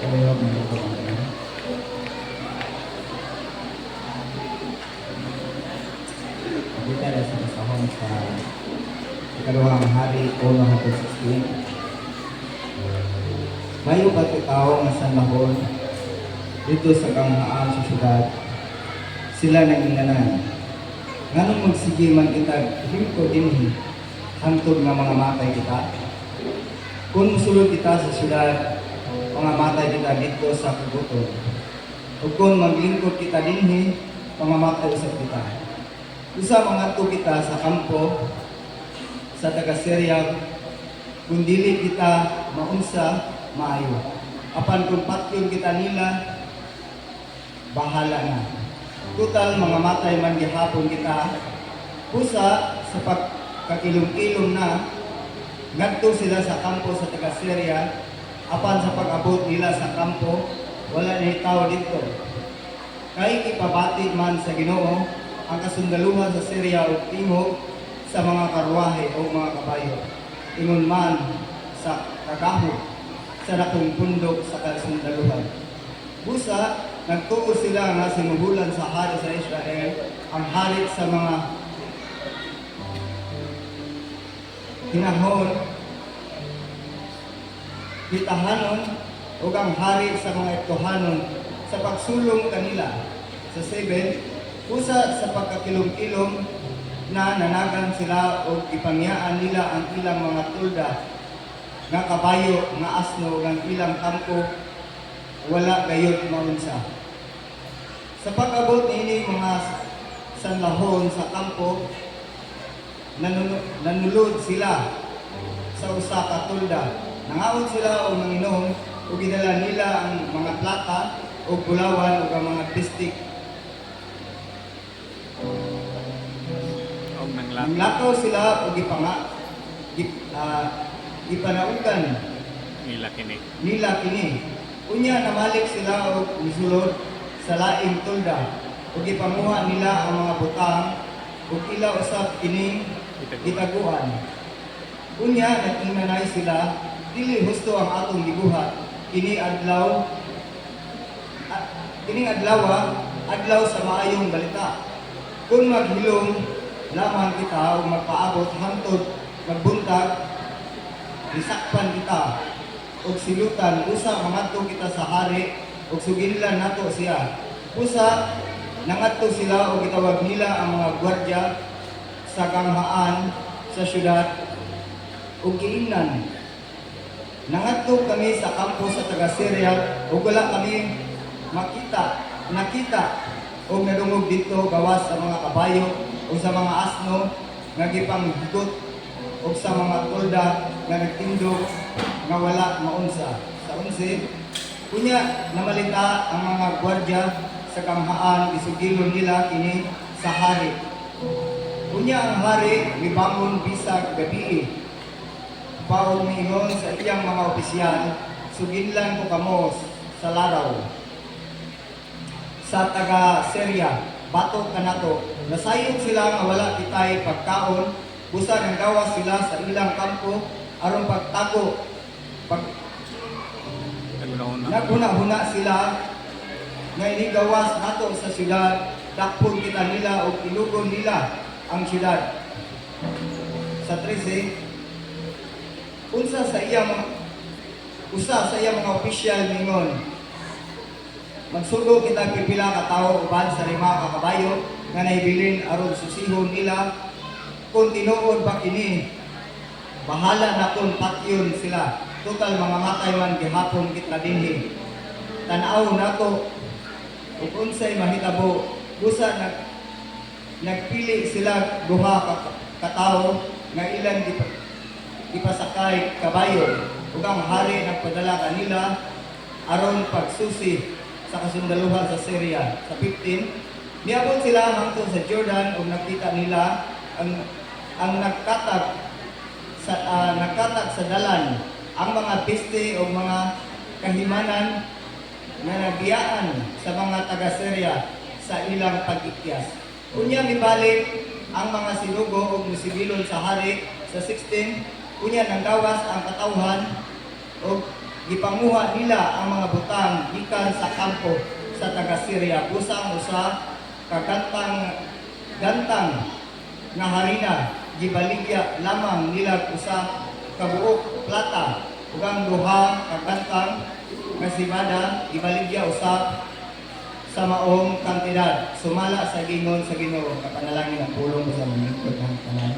Kaliyog ng ito mga ina. Kita na sa kasahon sa ikaduhang hari, 1:16. Mayo pagkatao nga sanlahon dito sa kangaan sa syudad, sila nanginganan. Nganong magsige man kita, himko dinhi, hangtod nga mga matay kita. Kung musulod kita sa syudad, mga matay kita dito sa kagutom. O kung maglingkod kita dinhi, mga matay usap kita. Usa mga kita sa kampo, sa taga-Syria, kung dili kita maunsa, maayo. Apan kung patyon kita nila, bahala na. Total mga matay man gihapon kita, pusa sa pagkakilom-kilom na, ngadto sila sa kampo sa taga-Syria, apan sa pag-abot nila sa kampo, wala na tao dito. Kay ipabati man sa Ginoo ang kasundaluhan sa Syria o timog sa mga karwahe o mga kabayo. Ingon man sa kagaho sa dakong pundok sa kasundaluhan. Busa, nagtuo sila nga sinuhulan sa hari sa Israel, ang hari sa mga hinahon, gitahanon, o ang hari sa mga etohanon sa pagsulong kanila. Sa 7, usa sa pagkakilom-kilom na nanagan sila o ipangyaan nila ang ilang mga tulda nga kabayo, nga asno, ng ilang kampo, wala gayud maunsa. Sa pag-abot ini mga sanlahon sa kampo, nanulod sila sa usa ka tulda. Nangaon sila o nanginom o gidala nila ang mga plata o bulawan o ang mga pistik. Nanglakaw sila o ipanaugan nila kini. Unya namalik sila o misulod sa laing tulda o gipamuha nila ang mga butang o ila usab kini itaguan. Unya nagtinanay sila, dili husto ang atong gibuhat kini adlaw sa maayong balita. Kung maghilom lamang kita o magpaabot hangtod magbuntag, isakpan kita o silutan, usa mangadto kita sa hari o suginlan nato siya. Usa nangadto sila o gitawag nila ang mga gwardya sa kanghaan sa syudad o giingnan. Nangadto kami sa kampo sa taga-Syria o wala kami nakita o nadungog dito gawas sa mga kabayo o sa mga asno nga gipanghigot o sa mga tolda nga nagtindog nga wala maunsa. Sa 11, kunya namalita ang mga gwardya sa kamhaan, isugilon nila kini sa hari. Kunya ang hari gibangon bisag gabi. Paul mingon sa iyang mga opisyal, suginlan ko kamo sa laraw. Sa taga-Syria, batok ka nato. Nasayod sila nga wala kitay pagkaon, busa ng gawas sila sa ilang kampo, aron pagtago. Naguna-huna sila nga inigawas nato sa syudad, dakpon kita nila o ilugon nila ang syudad. Sa 13, usa sa iyang mga opisyal mingon, magsugo kita pipila ka tawo uban sa 5 ka kabayo nga naibilin aron susihon nila. Kung tinuod pa kini, bahala na kung patyon sila. Total mga matay man gihapon kita dinhi. Tanaw nato ug unsay mahitabo. Busa nagpili sila duha ka tawo nga ilang ipasakay kabayo ug ang hari nagpadala kanila aron pagsusi sa kasundaluhan sa Syria. Sa 15, niabot sila hangtod sa Jordan ug nakita nila ang nagkatag sa dalan ang mga piste o mga kahimanan na nabiyaan sa mga taga-Syria sa ilang pag-ikyas. Unya mibalik ang mga sinugo o musibilon sa hari. Sa 16, unya nanggawas ang katawhan o gipanguha nila ang mga butang gikan sa kampo sa taga Syria kusang usa ka gantang nga harina gibaligya lamang nila usa ka buok plata ug ang duha ka gantang nga sibada gibaligya usab sa maong kantidad sumala sa gingon sa Ginoo kapanalangin ang pulong sa mga lingkod ng tanan.